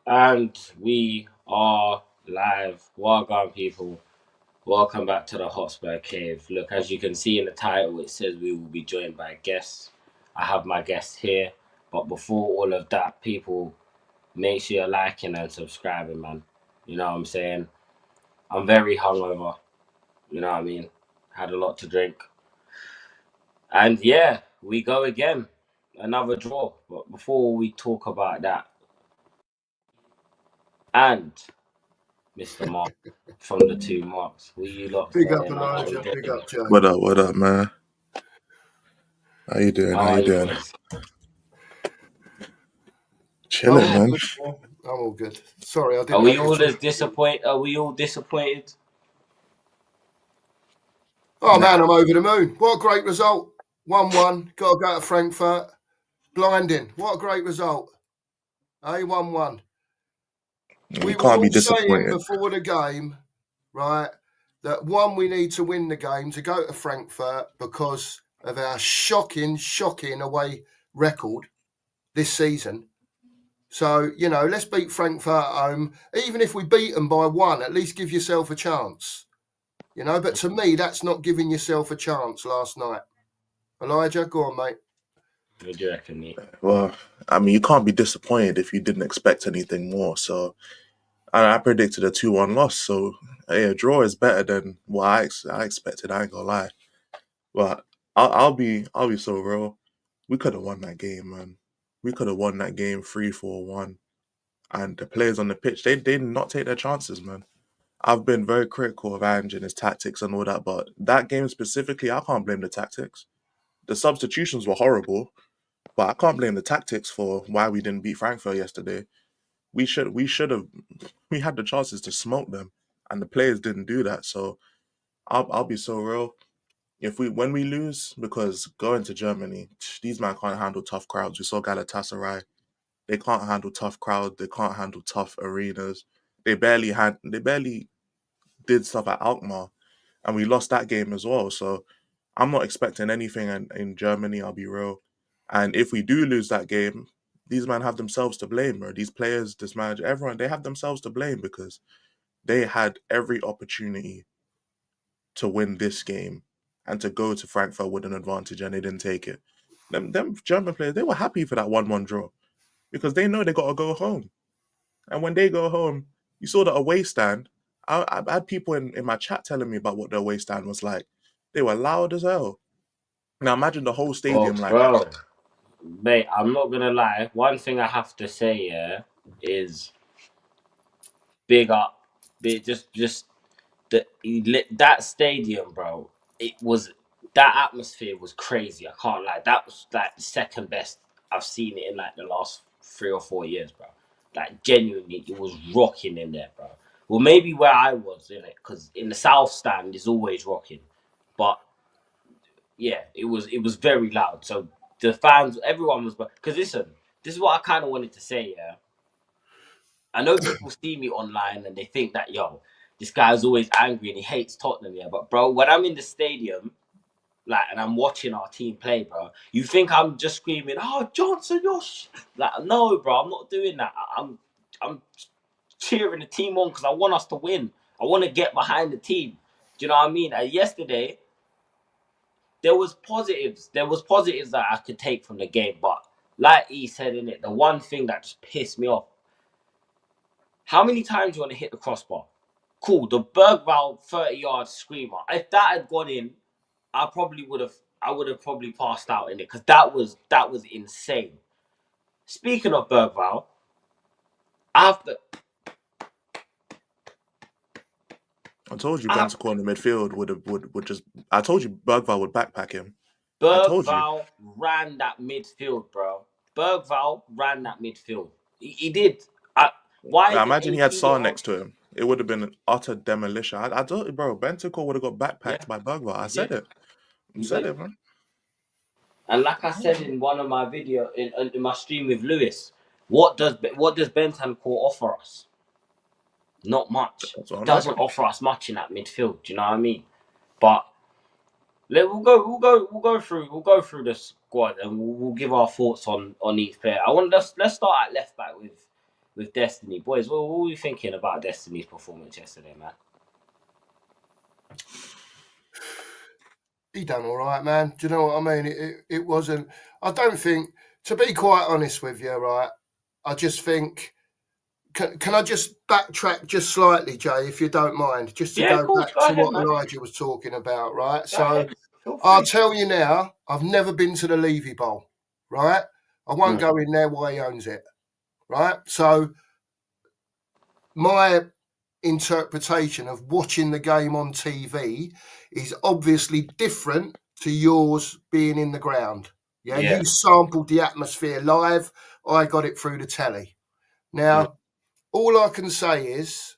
And we are live. Welcome, people. Welcome back to the Hotspur Cave. Look, as you can see in the title, it says we will be joined by guests. I have my guest here. But before all of that, people, make sure you're liking and subscribing, man. You know what I'm saying? I'm very hungover. You know what I mean? Had a lot to drink. And yeah, we go again. Another draw. But before we talk about that, and Mr. Mark from the two marks. What you lot Big up saying, man? How we Elijah, big doing? up Joe. What up, man? How you doing? How How are you you doing? boys? I'm Chilling, all man. good. Yeah, I'm all good. Sorry, I Are didn't we have the all full. as disappointed? Are we all disappointed? Oh Nah, man, I'm over the moon. What a great result. 1-1. Got to go to Frankfurt. Blinding. What a great result. 1-1. we We were can't be all saying disappointed. before the game, right, that one, we need to win the game to go to Frankfurt because of our shocking away record this season. So, let's beat Frankfurt at home. Even if we beat them by 1, at least give yourself a chance. But to me, that's not giving yourself a chance last night. Elijah, go on, mate. What do you reckon, mate? Well, I mean, you can't be disappointed if you didn't expect anything more. So, I predicted a 2-1 loss. So, hey, a draw is better than what I expected. I ain't gonna lie. But I'll be so real. We could have won that game, man. We could have won that game 3-4-1. And the players on the pitch, they did not take their chances, man. I've been very critical of Ange and his tactics and all that, but that game specifically, I can't blame the tactics. The substitutions were horrible, but I can't blame the tactics for why we didn't beat Frankfurt yesterday. We should have we had the chances to smoke them, and the players didn't do that. So I'll be so real. If we when we lose, because going to Germany, these men can't handle tough crowds. We saw Galatasaray. They can't handle tough crowds. They can't handle tough arenas. They barely did stuff at Alkmaar, and we lost that game as well. So I'm not expecting anything in Germany. I'll be real. And if we do lose that game, these men have themselves to blame, bro. These players, this manager, everyone, they have themselves to blame because they had every opportunity to win this game and to go to Frankfurt with an advantage, and they didn't take it. Them German players, they were happy for that 1-1 draw because they know they got to go home. And when they go home, you saw the away stand. I had people in my chat telling me about what the away stand was like. They were loud as hell. Now imagine the whole Well, stadium like that. bro, mate, I'm not gonna lie. One thing I have to say, yeah, is big up. Just that stadium, bro. It was that atmosphere was crazy. I can't lie. That was like the second best I've seen it in like the last 3 or 4 years, bro. Like genuinely, it was rocking in there, bro. Well, maybe where I was in it, because in the south stand is always rocking, but yeah, it was very loud. So the fans, everyone was, because listen, this is what I kind of wanted to say. Yeah, I know people see me online and they think that this guy's always angry and he hates Tottenham. Yeah, but bro, when I'm in the stadium, like, and I'm watching our team play, bro, you think I'm just screaming, "Oh, Johnson, like, no, bro, I'm not doing that. I'm cheering the team on because I want us to win. I want to get behind the team. Do you know what I mean? And yesterday, there was positives that I could take from the game, but like he said in it, the one thing that just pissed me off. How many times do you want to hit the crossbar? Cool, the Bergvall 30-yard screamer. If that had gone in, I would have probably passed out in it because that was insane. Speaking of Bergvall, after I told you after Bentancur in the midfield would just. I told you Bergvall would backpack him. I told you. Bergvall ran that midfield, bro. Bergvall ran that midfield. He did. Why Now is it imagine he had 18 year Saar old? next to him. It would have been an utter demolition. I told you, bro. Bentancur would have got Yeah, backpacked by Bergvall. I he said did. it. I He said did. it, man. And like I said in one of my video in my stream with Lewis, what does Bentancur offer us? Not much. That's He what I'm doesn't saying. offer us much in that midfield. Do you know what I mean? But we'll go through the squad and we'll give our thoughts on each player. Let's start at left back with with Destiny. Boys, what were we thinking about Destiny's performance yesterday, man? He done all right, man. Do you know what I mean? It wasn't. I don't think, to be quite honest with you, right? I just think. Can I just backtrack just slightly, Jay, if you don't mind, just to Yeah, of go course. back Go to ahead, what man. Elijah was talking about, right? Go So ahead. Feel I'll free. tell you now, I've never been to the Levy Bowl, right? I won't go in there while he owns it, right? So my interpretation of watching the game on TV is obviously different to yours being in the ground. Yeah, Yeah. you sampled the atmosphere live. I got it through the telly. Now, all I can say is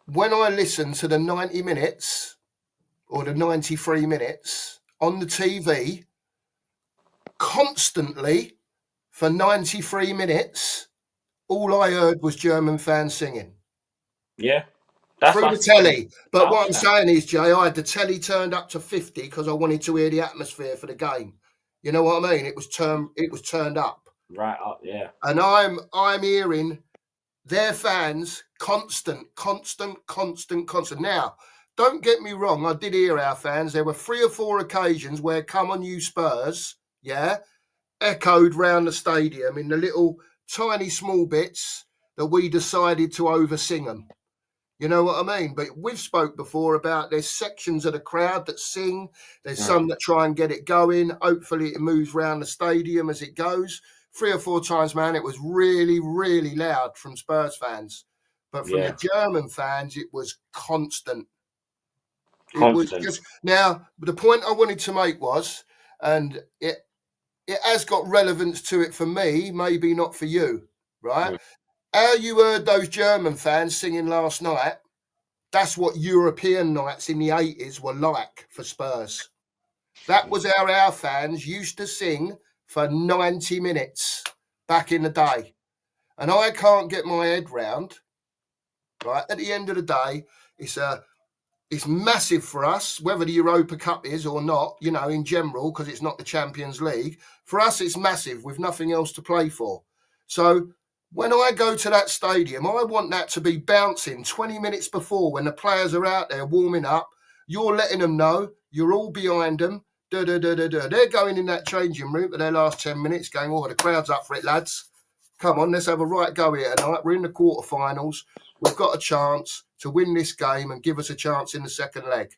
when I listen to the 90 minutes or the 93 minutes on the TV constantly for 93 minutes, all I heard was German fans singing. Yeah. That's Through what I the said. telly. But what I'm Yeah. saying is, Jay, I had the telly turned up to 50 because I wanted to hear the atmosphere for the game. You know what I mean? It was turned up. Right up, yeah. And I'm hearing their fans constant. Now, don't get me wrong, I did hear our fans. There were 3 or 4 occasions where "Come on, you Spurs," yeah, echoed round the stadium in the little tiny small bits that we decided to oversing them. You know what I mean? But we've spoke before about there's sections of the crowd that sing. There's some that try and get it going. Hopefully it moves around the stadium as it goes. 3 or 4 times, man, it was really, really loud from Spurs fans. But from the Yeah. German fans, it was constant. It was Constant. just now the point I wanted to make was, and it has got relevance to it for me, maybe not for you, right? How you heard those German fans singing last night, that's what European nights in the 80s were like for Spurs. That was how our fans used to sing for 90 minutes back in the day. And I can't get my head round, right? At the end of the day, it's massive for us, whether the Europa Cup is or not, you know, in general, because it's not the Champions League. For us, it's massive with nothing else to play for. So when I go to that stadium, I want that to be bouncing 20 minutes before when the players are out there warming up. You're letting them know you're all behind them. They're going in that changing room for their last 10 minutes going, oh, the crowd's up for it, lads. Come on, let's have a right go here tonight. We're in the quarterfinals. We've got a chance to win this game and give us a chance in the second leg.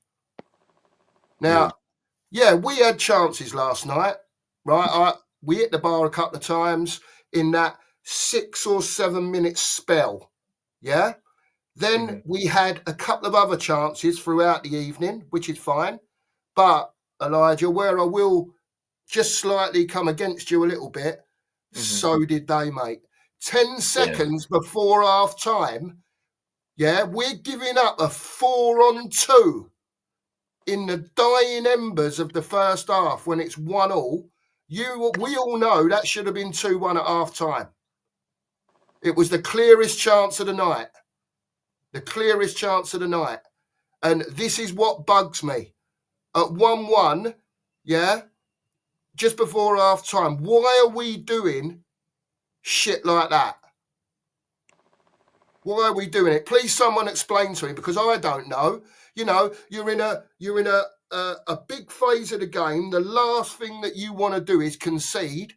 Now, yeah, we had chances last night, right? We hit the bar a couple of times in that 6 or 7 minute spell, yeah? Then we had a couple of other chances throughout the evening, which is fine. But, Elijah, where I will just slightly come against you a little bit, so did they, mate. 10 seconds before half time, yeah, we're giving up a 4-on-2 in the dying embers of the first half when it's 1-1. We all know that should have been 2-1 at half time. It was the clearest chance of the night. The clearest chance of the night. And this is what bugs me. At 1-1, yeah, just before half time, why are we doing shit like that? Why are we doing it? Please, someone explain to me, because I don't know. You know, you're in a big phase of the game. The last thing that you want to do is concede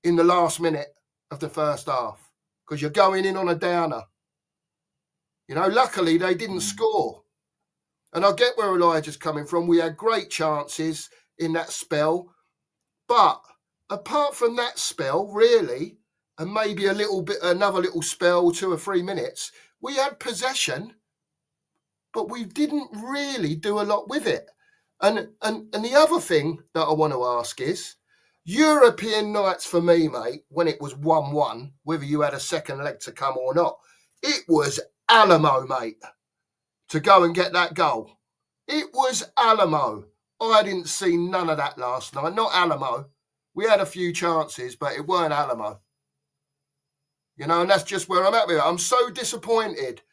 in the last minute of the first half because you're going in on a downer. You know, luckily they didn't score. And I get where Elijah's coming from. We had great chances in that spell. But apart from that spell, really, and maybe another little spell, 2 or 3 minutes, we had possession, but we didn't really do a lot with it. And the other thing that I want to ask is, European nights for me, mate, when it was 1-1, whether you had a second leg to come or not, it was Alamo, mate, to go and get that goal. It was Alamo. I didn't see none of that last night. Not Alamo. We had a few chances, but it weren't Alamo. You know, and that's just where I'm at with it. I'm so disappointed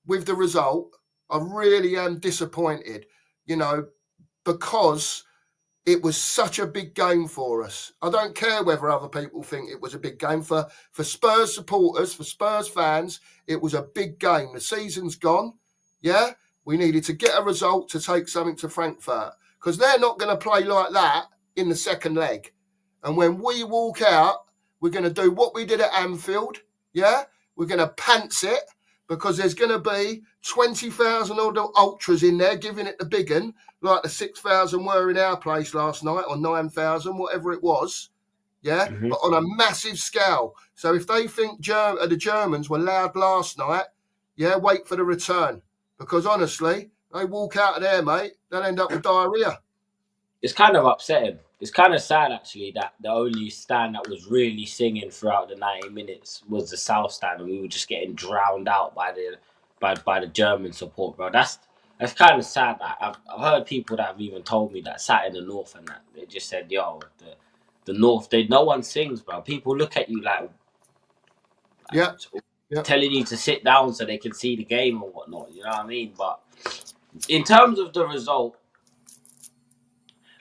with the result. I really am disappointed, you know, because it was such a big game for us. I don't care whether other people think it was a big game. For Spurs supporters, for Spurs fans, it was a big game. The season's gone. Yeah, we needed to get a result to take something to Frankfurt because they're not going to play like that in the second leg. And when we walk out, we're going to do what we did at Anfield. Yeah, we're going to pants it because there's going to be 20,000 odd ultras in there giving it the big un, like the 6,000 were in our place last night, or 9,000, whatever it was. Yeah, but on a massive scale. So if they think the Germans were loud last night, yeah, wait for the return. Because honestly, they walk out of there, mate, they'll end up with diarrhea. It's kind of upsetting. It's kind of sad, actually, that the only stand that was really singing throughout the 90 minutes was the South stand, and we were just getting drowned out by the German support, bro. That's kind of sad. That I've heard people that have even told me that sat in the North and that they just said, "Yo, the North, no one sings, bro. People look at you like Yeah. telling you to sit down so they can see the game or whatnot." You know what I mean? But in terms of the result.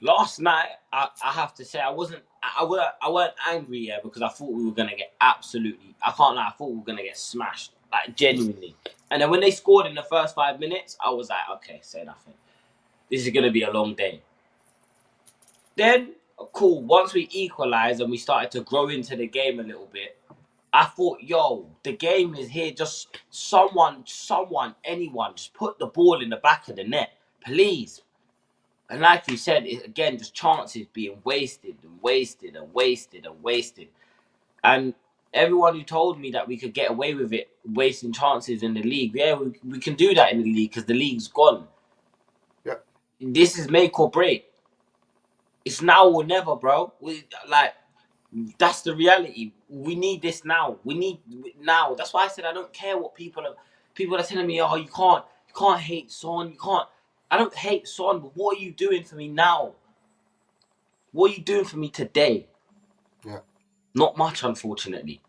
Last night, I have to say I weren't angry, yeah, because I thought we were gonna get absolutely. I can't lie, I thought we were gonna get smashed, like genuinely. And then when they scored in the first 5 minutes, I was like, okay, say nothing. This is gonna be a long day. Then, cool. Once we equalized and we started to grow into the game a little bit, I thought, yo, the game is here. Just someone, anyone, just put the ball in the back of the net, please. And like you said, again, just chances being wasted and wasted and wasted and wasted. And everyone who told me that we could get away with it, wasting chances in the league, yeah, we can do that in the league because the league's gone. Yeah. This is make or break. It's now or never, bro. That's the reality. We need this now. We need now. That's why I said I don't care what people are telling me. Oh, you can't hate Son. You can't. I don't hate Son, but what are you doing for me now? What are you doing for me today? Yeah. Not much, unfortunately.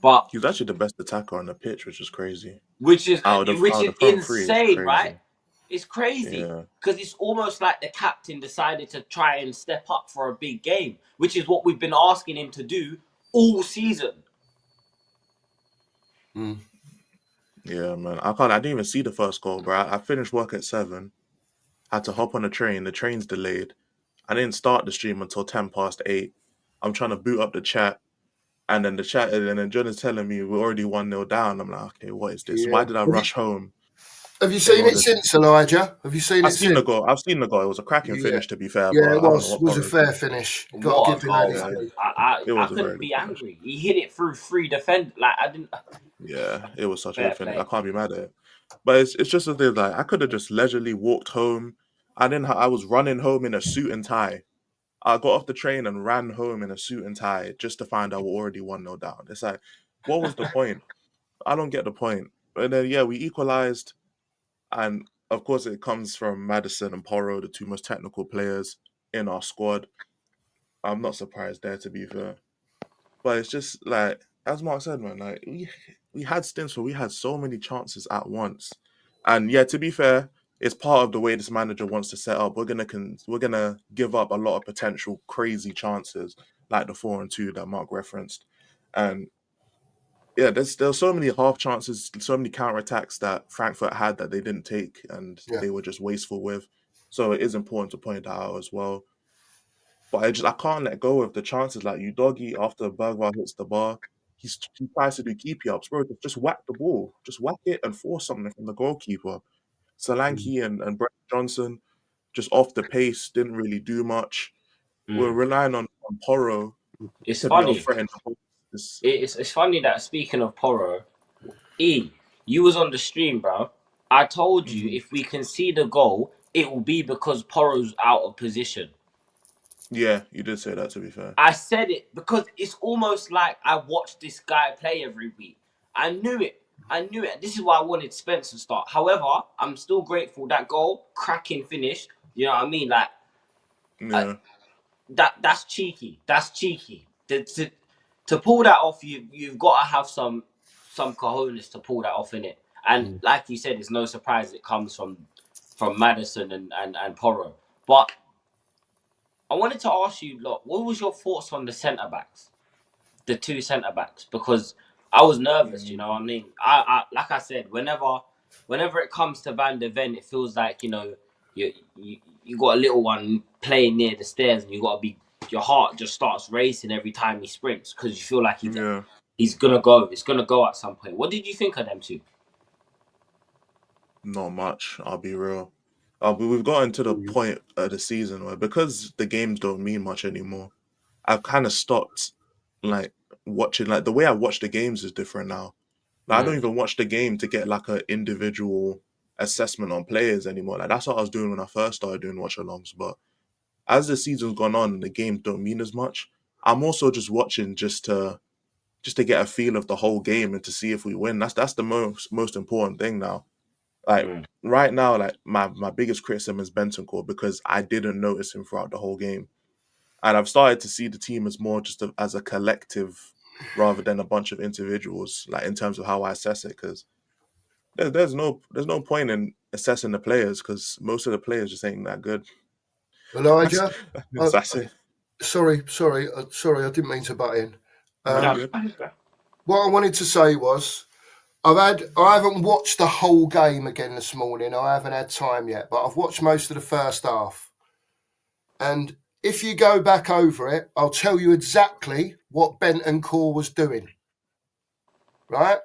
But He was actually the best attacker on the pitch, which is crazy. which is Out of the front three, it's insane, crazy. right? It's crazy Yeah. because it's almost like the captain decided to try and step up for a big game, which is what we've been asking him to do all season. Yeah, man. I didn't even see the first goal, bro. I finished work at 7. Had to hop on a train. The train's delayed. I didn't start the stream until 8:10. I'm trying to boot up the chat. And then John is telling me we're already 1-0 down. I'm like, okay, what is this? Yeah. Why did I rush home? Have you seen it since, Elijah? Have you seen it since? I've seen the goal. It was a cracking finish, to be fair. Yeah, but it I don't know what was a Porro's fair doing. finish. What a goal! It was I a couldn't very be good finish. angry. He hit it through 3 defenders. Like I didn't. Yeah, it was such a Fair good finish. play. I can't be mad at it. But it's just a thing, like I could have just leisurely walked home. I was running home in a suit and tie. I got off the train and ran home in a suit and tie just to find out we're already 1-0 down. It's like, what was the point? I don't get the point. And then yeah, we equalized, and of course it comes from Madison and Porro, the two most technical players in our squad. I'm not surprised there, to be fair. But it's just like, as Mark said, man, like we had stints where we had so many chances at once. And yeah, to be fair, it's part of the way this manager wants to set up. We're gonna give up a lot of potential crazy chances, like the 4-2 that Mark referenced. And yeah, there's so many half chances, so many counterattacks that Frankfurt had that they didn't take, and they were just wasteful with. So it is important to point that out as well. But I can't let go of the chances. Like Udogi, after Bergwijn hits the bar, he tries to do keepy ups, bro. Just whack the ball, just whack it and force something from the goalkeeper. Solanke and Brett Johnson just off the pace, didn't really do much. We're relying on Porro It's to be our funny. friend. It's funny that speaking of Porro, you was on the stream, bro. I told you if we concede a goal, it will be because Porro's out of position. Yeah, you did say that, to be fair. I said it because it's almost like I watch this guy play every week. I knew it. This is why I wanted Spence to start. However, I'm still grateful that goal, cracking finish. You know what I mean? Like, Yeah. That's cheeky. That's cheeky. To pull that off, you've got to have some cojones to pull that off, in it. And like you said, it's no surprise it comes from Madison and Porro. But I wanted to ask you, look, what was your thoughts on the centre backs, the two centre backs? Because I was nervous. You know what I mean? I like I said, whenever it comes to Van de Ven, it feels like you got a little one playing near the stairs, and you got to be your heart just starts racing every time he sprints because you feel like Yeah, he's gonna go. It's gonna go at some point. What did you think of them two? not much. I'll be real. But we've gotten to the point of the season where because the games don't mean much anymore, I've kind of stopped like watching. Like the way I watch the games is different now. Like, I don't Mm, even watch the game to get like an individual assessment on players anymore. Like that's what I was doing when I first started doing watch alongs. But as the season's gone on and the games don't mean as much, I'm also just watching just to get a feel of the whole game and to see if we win. That's the most important thing now. Like mm. right now, like my biggest criticism is Bentancur because I didn't notice him throughout the whole game, and I've started to see the team as more just as a collective rather than a bunch of individuals. Like in terms of how I assess it, because there's no point in assessing the players because most of the players just ain't that good. That's Elijah, uh, that's it. sorry, I didn't mean to butt in. No, you Um, No, good? what I wanted to say was I haven't watched the whole game again this morning. I haven't had time yet, but I've watched most of the first half. And if you go back over it, I'll tell you exactly what Bentancur was doing, right?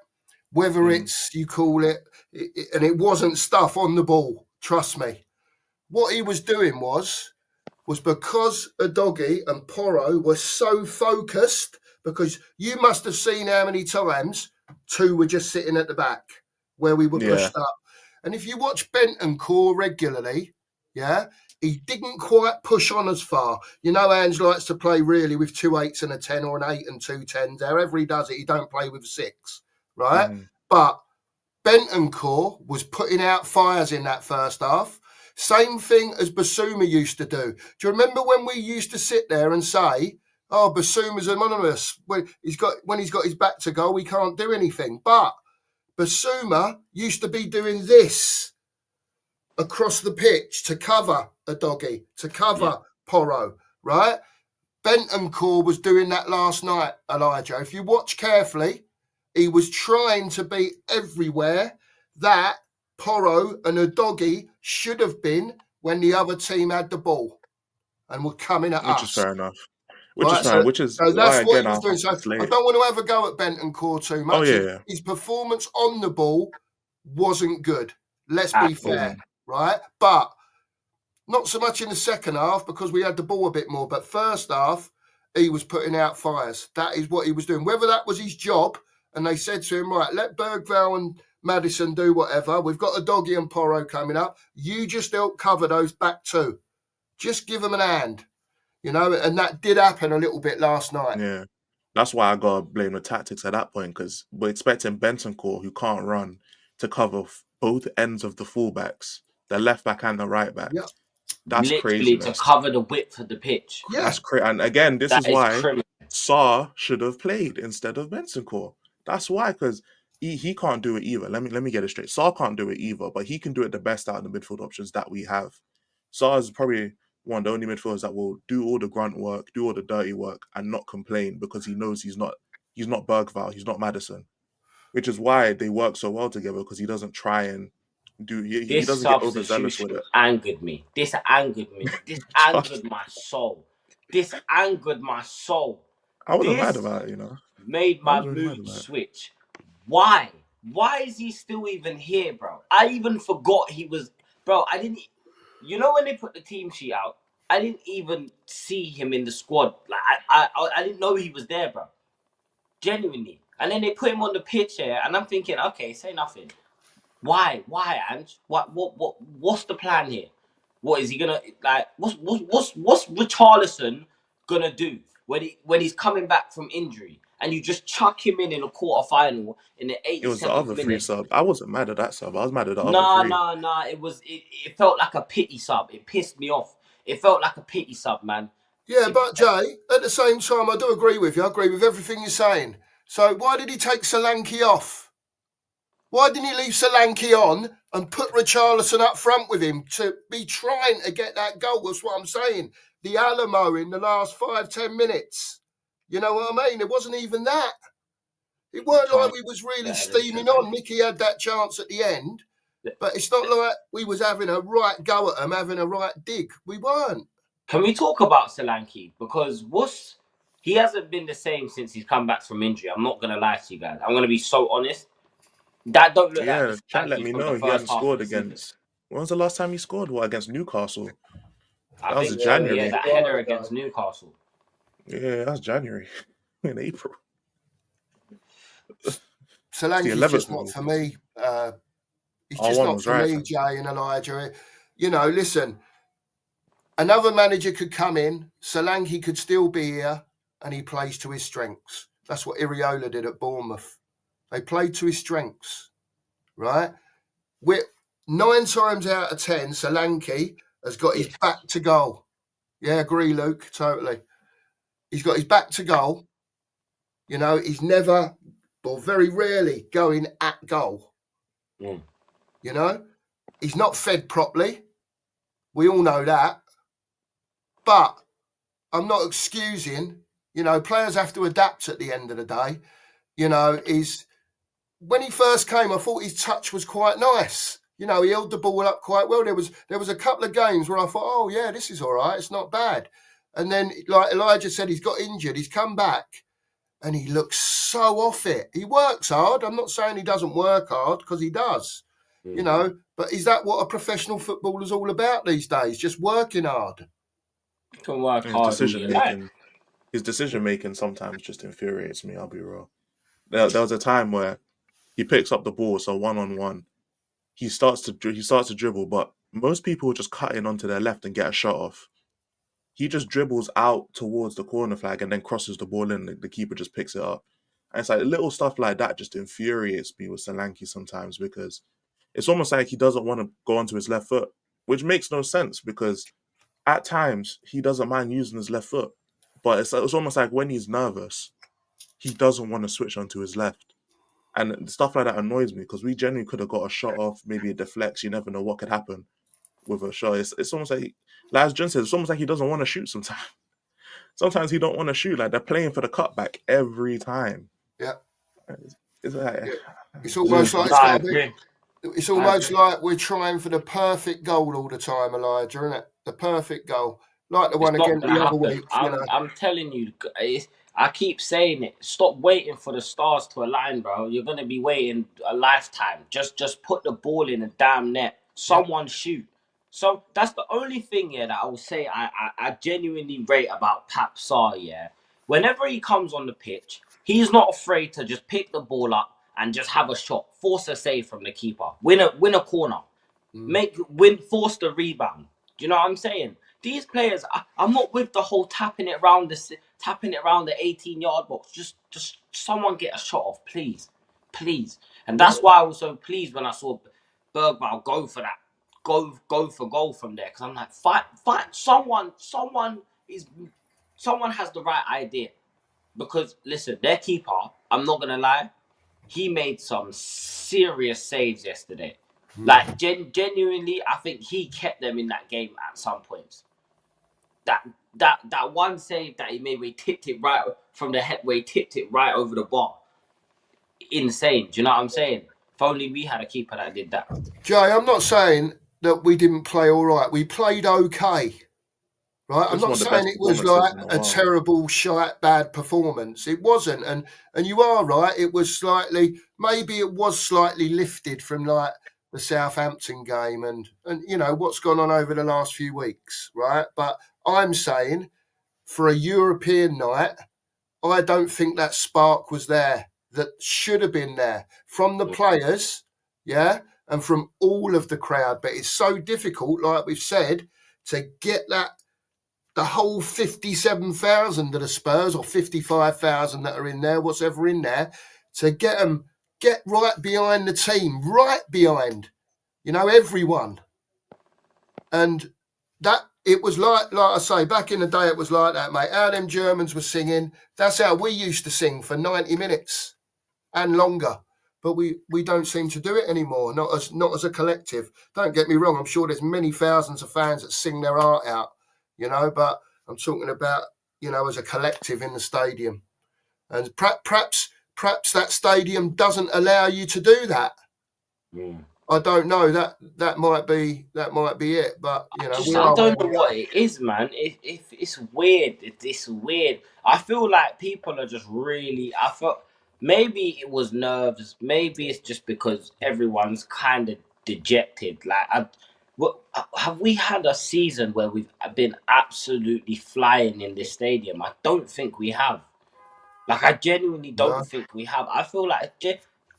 Whether Mm, it's, you call it, and it wasn't stuff on the ball, trust me. What he was doing was because Udogie and Porro were so focused, because you must have seen how many times two were just sitting at the back where we were yeah, pushed up. And if you watch Bentancur regularly, yeah, he didn't quite push on as far. You know, Ange likes to play really with 2 8s and a 10 or an 8 and 2 10s. However he does it, he don't play with 6, right? mhm, But Bentancur was putting out fires in that first half. Same thing as Basuma used to do. Do you remember when we used to sit there and say, "Oh, Basuma's anonymous. When he's got his back to goal, he can't do anything." But Basuma used to be doing this across the pitch to cover Udogie, to yeah. cover Porro, right? Bentancur was doing that last night, Elijah. If you watch carefully, he was trying to be everywhere that Porro and Udogie should have been when the other team had the ball and were coming at which is us. fair enough. Which is Right, fair. Which is so why that's what again he was I doing. have So to I slate. don't want to have a go at Bentancur too Oh much. yeah, yeah. His performance on the ball wasn't good. Let's At be all. fair, right? But not so much in the second half because we had the ball a bit more. But first half, he was putting out fires. That is what he was doing. Whether that was his job, and they said to him, right, let Bergvall and Madison do whatever. We've got Udogie and Porro coming up. You just help cover those back two. Just give them an hand, and that did happen a little bit last night. Yeah. That's why I gotta blame the tactics at that point because we're expecting Bentancur, who can't run, to cover both ends of the fullbacks, the left back and the right back. Yeah. That's Literally to craziness. cover the width of the pitch. Yeah. That's crazy. And again, this That is is why criminal. Saar should have played instead of Bentancur. That's why, because he can't do it either. Let me get it straight. Saar can't do it either, but he can do it the best out of the midfield options that we have. Saar is probably one of the only midfielders that will do all the grunt work, do all the dirty work, and not complain because he knows he's not Bergvall, he's not Madison. Which is why they work so well together because he doesn't try and do he This doesn't get overzealous with substitution it. angered me. This angered me. This angered my soul. This angered my soul. I wasn't mad This about it. made I my was really mad mood about it. switch. Why? Why is he still even here, bro? I even forgot he was. Bro, I didn't. You know when they put the team sheet out, I didn't even see him in the squad. Like I didn't know he was there, bro. Genuinely. And then they put him on the pitch here, and I'm thinking, okay, say nothing. Why, Ange? What's the plan here? What is he gonna like? What's Richarlison gonna do when he's coming back from injury, and you just chuck him in a quarter final in the It was the 87th other three minute? subs. I wasn't mad at that sub. I was mad at the other Nah, three. nah, nah. It felt like a pity sub. It pissed me off. It felt like a pity sub, man. Yeah, It, but Jay, at the same time, I do agree with you. I agree with everything you're saying. So why did he take Solanke off? Why didn't he leave Solanke on and put Richarlison up front with him to be trying to get that goal? That's what I'm saying. The Alamo in the last 5-10 minutes. You know what I mean? It wasn't even that. It weren't like we was really steaming on. Mickey had that chance at the end, but it's not like we was having a right go at them, having a right dig. We weren't. Can we talk about Solanke? Because he hasn't been the same since he's come back from injury. I'm not going to lie to you guys. I'm going to be so honest. That don't look like the chat let Solanke me from know the he first hadn't half scored of the season. against. When was the last time he scored? What, against Newcastle? I That was think, in January. Yeah, that header against Newcastle. Yeah, that was January. In April. Solanke's just not for me. He's just not for me, Jay and Elijah. You know, listen, another manager could come in, Solanke could still be here, and he plays to his strengths. That's what Iriola did at Bournemouth. They played to his strengths, right? 9 times out of 10, Solanke has got his back to goal. Yeah, agree, Luke, totally. He's got his back to goal. You know, he's never, or very rarely, going at goal. Mm. You know, he's not fed properly. We all know that. But I'm not excusing, you know, players have to adapt at the end of the day. You know, when he first came, I thought his touch was quite nice. You know, he held the ball up quite well. There was a couple of games where I thought, oh, yeah, this is all right. It's not bad. And then, like Elijah said, he's got injured. He's come back and he looks so off it. He works hard. I'm not saying he doesn't work hard, because he does, you know. But is that what a professional footballer's all about these days? Just working hard? You can work hard. His decision making sometimes just infuriates me, I'll be real. There was a time where he picks up the ball, so 1-on-1. He starts to dribble, but most people just cut in onto their left and get a shot off. He just dribbles out towards the corner flag and then crosses the ball in. The keeper just picks it up. And it's like little stuff like that just infuriates me with Solanke sometimes, because it's almost like he doesn't want to go onto his left foot, which makes no sense, because at times he doesn't mind using his left foot. But it's almost like when he's nervous, he doesn't want to switch onto his left. And stuff like that annoys me, because we genuinely could have got a shot off, maybe a deflection. You never know what could happen with a shot. It's almost like as John says, it's almost like he doesn't want to shoot sometimes. Sometimes he don't want to shoot. Like, they're playing for the cutback every time. Yeah. It's like, it's almost like it's almost like we're trying for the perfect goal all the time, Elijah, isn't it? The perfect goal. Like the one against the other week. I'm telling you, I keep saying it. Stop waiting for the stars to align, bro. You're gonna be waiting a lifetime. Just put the ball in the damn net. Someone shoot. So that's the only thing that I will say I genuinely rate about Pap Sarr, Whenever he comes on the pitch, he's not afraid to just pick the ball up and just have a shot, force a save from the keeper, win a corner, force the rebound. Do you know what I'm saying? These players, I'm not with the whole tapping it around the 18-yard box. Just someone get a shot off, please. And that's why I was so pleased when I saw Bergvall go for that, go for goal from there. Because I'm like, fight. Someone has the right idea. Because listen, their keeper, I'm not gonna lie, he made some serious saves yesterday. Like genuinely, I think he kept them in that game at some points. That one save that he made where he tipped it right from the head, where he tipped it right over the bar. Insane. Do you know what I'm saying? If only we had a keeper that did that. Jay, I'm not saying that we didn't play all right. We played okay. Right? I'm not saying it was like a terrible, bad performance. It wasn't. And you are right. It was maybe it was slightly lifted from like the Southampton game and you know, what's gone on over the last few weeks, right? But I'm saying for a European night, I don't think that spark was there that should have been there from the players, and from all of the crowd. But it's so difficult, like we've said, to get the whole 57,000 of the Spurs, or 55,000 that are in there, whatever in there, to get right behind the team, right behind, you know, everyone. And that, it was like I say, back in the day, it was like that, mate. How them Germans were singing, that's how we used to sing for 90 minutes and longer. but we don't seem to do it anymore. Not as a collective. Don't get me wrong. I'm sure there's many thousands of fans that sing their heart out, but I'm talking about, as a collective in the stadium. And perhaps that stadium doesn't allow you to do that. I don't know. That might be it. But I we are where don't know we what are. it is, man. It's weird. It's weird. I feel like people are just really. I felt maybe it was nerves. Maybe it's just because everyone's kind of dejected. Have we had a season where we've been absolutely flying in this stadium? I don't think we have. Like, I genuinely don't No. think we have. I feel like,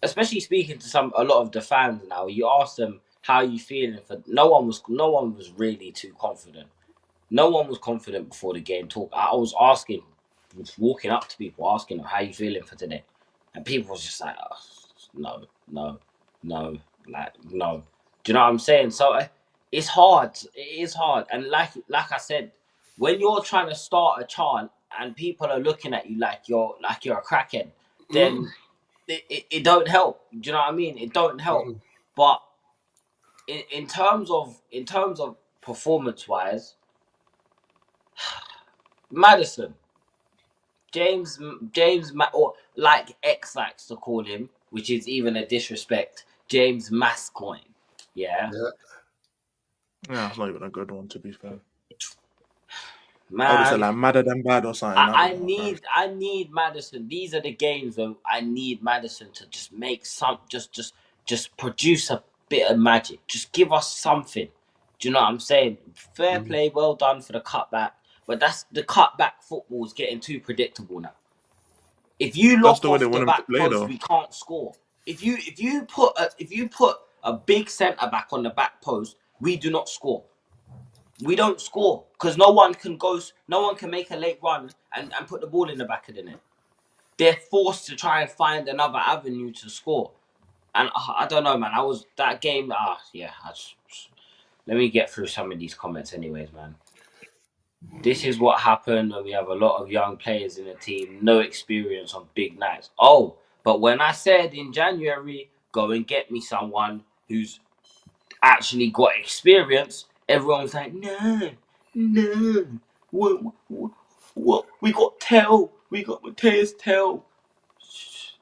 especially speaking to a lot of the fans now, you ask them how you feeling for. No one was really too confident. No one was confident before the game. I was asking, walking up to people, asking them how you feeling for today, and people was just like, oh, no, no, no, like no. Do you know what I'm saying? So it's hard. It is hard, and like I said, when you're trying to start a chant and people are looking at you like you're a crackhead, then it don't help. Do you know what I mean? It don't help. But in terms of performance wise, Madison, or like X likes to call him, which is even a disrespect, James Mascoigne. Yeah, Yeah. Yeah, it's not even a good one, to be fair. I would have said man. like madder than bad or something. I I don't know, bro. need I need Madison. These are the games where I need Madison to just make just produce a bit of magic. Just give us something. Do you know what I'm saying? Fair play, well done for the cutback, but that's the cutback football is getting too predictable now. If you That's lock the way they off the want him to back play, post, though. we can't score. If you put a big centre back on the back post, we do not score. We don't score because no one can make a late run and put the ball in the back of the net. They're forced to try and find another avenue to score. And I don't know, man. I was that game. Yeah. Let me get through some of these comments, anyways, man. This is what happened when we have a lot of young players in the team, no experience on big nights. Oh, but when I said in January, go and get me someone who's actually got experience, everyone was like, no, no. What? We got Tell. We got Mateus Tell.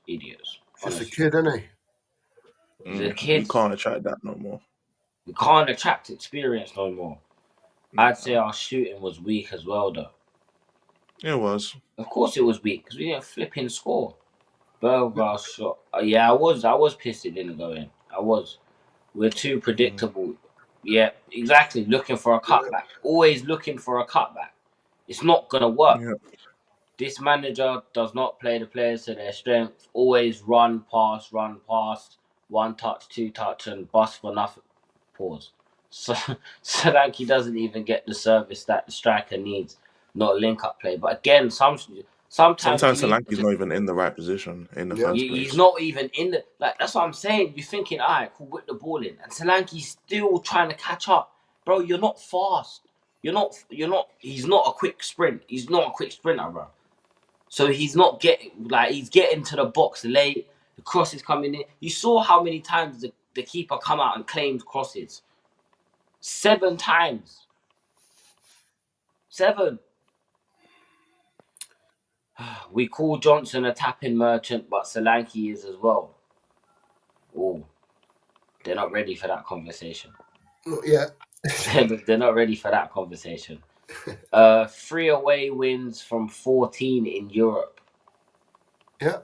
Idiots, Just a honestly. kid, isn't he? The We kids, can't attract that no more. we can't attract experience no more. I'd say our shooting was weak as well, though. It was. Of course it was weak because we didn't flipping score. Both our shot. Yeah, I was pissed it didn't go in. I was. We're too predictable. Yeah, exactly. Looking for a cutback. Always looking for a cutback. It's not gonna work. Yeah. This manager does not play the players to their strength. Always run past, one touch, two touch, and bust for nothing. Pause. So Solanke doesn't even get the service that the striker needs. Not link up play. But again, sometimes you Sometimes need Solanke's not even in the right position in the Yeah. first he's place. not even in the that's what I'm saying. You're thinking, all right, cool, whip the ball in, and Solanke's still trying to catch up, bro. You're not fast. You're not. He's not a quick sprint. He's not a quick sprinter, bro. So he's not he's getting to the box late. The cross is coming in. You saw how many times the keeper come out and claimed crosses. 7 times. 7. We call Johnson a tapping merchant, but Solanke is as well. Oh, they're not ready for that conversation. Yeah. They're not ready for that conversation. 3 away wins from 14 in Europe. Yeah.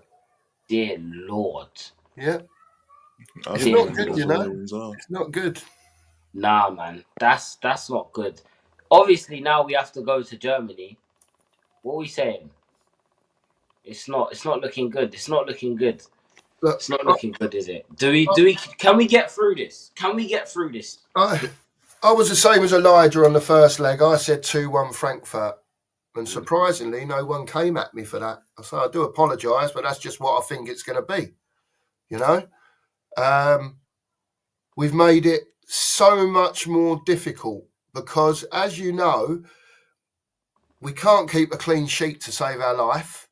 Dear Lord. Yeah. I It's don't not even think good, those away wins are. It's not good. Nah, man. That's not good. Obviously, now we have to go to Germany. What are we saying? It's not looking good. It's not looking good. Look, It's not looking good, is it? Can we get through this? Can we get through this? I was the same as Elijah on the first leg. I said 2-1 Frankfurt. And surprisingly, no one came at me for that. So I do apologise, but that's just what I think it's going to be. We've made it so much more difficult because, as you know, we can't keep a clean sheet to save our life,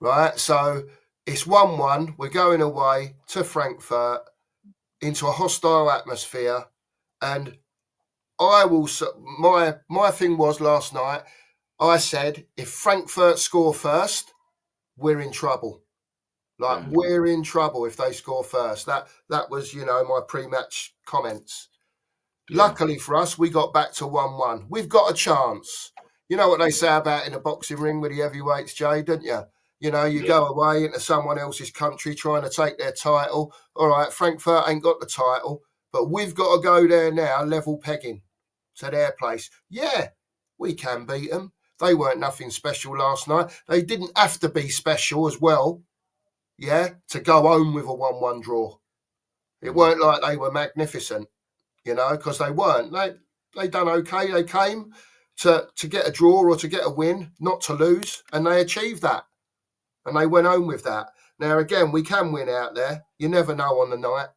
right? So It's 1-1. We're going away to Frankfurt into a hostile atmosphere, and I will. My thing was last night. I said if Frankfurt score first, we're in trouble. Like we're in trouble if they score first. That was my pre-match comments. Yeah. Luckily for us, we got back to 1-1. We've got a chance. You know what they say about in a boxing ring with the heavyweights, Jay, don't you? You go away into someone else's country trying to take their title. All right, Frankfurt ain't got the title, but we've got to go there now, level pegging to their place. Yeah, we can beat them. They weren't nothing special last night. They didn't have to be special as well, to go home with a 1-1 draw. It weren't like they were magnificent, because they weren't. They done okay. They came to get a draw or to get a win, not to lose, and they achieved that. And they went home with that. Now, again, we can win out there. You never know on the night,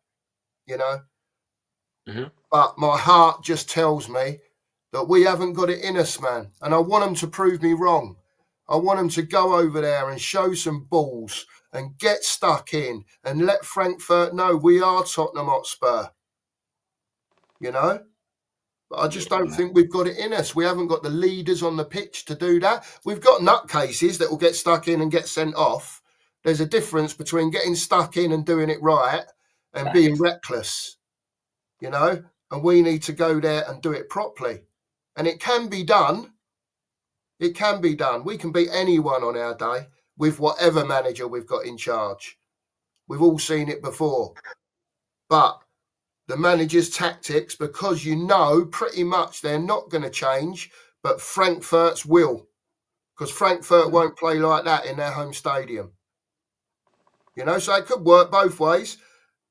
But my heart just tells me that we haven't got it in us, man. And I want them to prove me wrong. I want them to go over there and show some balls and get stuck in and let Frankfurt know we are Tottenham Hotspur. But I just don't think we've got it in us. We haven't got the leaders on the pitch to do that. We've got nutcases that will get stuck in and get sent off. There's a difference between getting stuck in and doing it right and being reckless, and we need to go there and do it properly. And it can be done. It can be done. We can beat anyone on our day with whatever manager we've got in charge. We've all seen it before. But the manager's tactics, because pretty much they're not going to change, but Frankfurt's will, because Frankfurt won't play like that in their home stadium. So it could work both ways.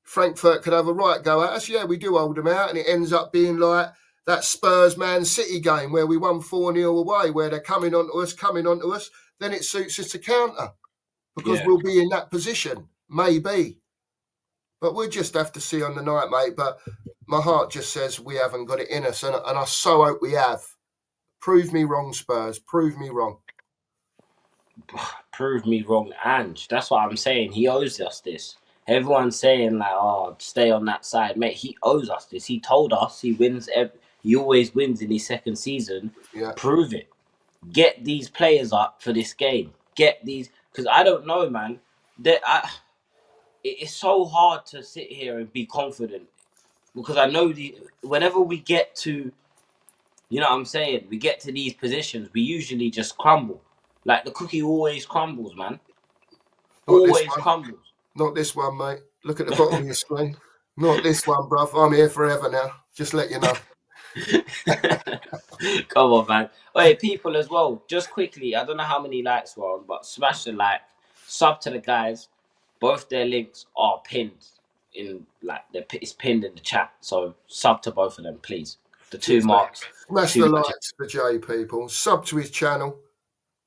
Frankfurt could have a right go at us. Yeah, we do hold them out, and it ends up being like that Spurs Man City game where we won 4-0 away, where they're coming onto us. Then it suits us to counter because we'll be in that position, maybe. But we'll just have to see on the night, mate. But my heart just says we haven't got it in us, and I so hope we have. Prove me wrong, Spurs. Prove me wrong. Prove me wrong, Ange. That's what I'm saying. He owes us this. Everyone's saying like, "Oh, stay on that side, mate." He owes us this. He told us he wins. He always wins in his second season. Yeah. Prove it. Get these players up for this game. Get these, because I don't know, man. It's so hard to sit here and be confident because I know whenever we get to, you know what I'm saying, we get to these positions, we usually just crumble. Like the cookie always crumbles, man. Always crumbles. Not this one, mate. Look at the bottom of your screen. Not this one, bruv. I'm here forever now. Just let you know. Come on, man. Wait, people as well. Just quickly, I don't know how many likes we're on, but smash the like, sub to the guys. Both their links are pinned in it's pinned in the chat. So sub to both of them, please. The two marks. Smash the likes for Jay, people. Sub to his channel.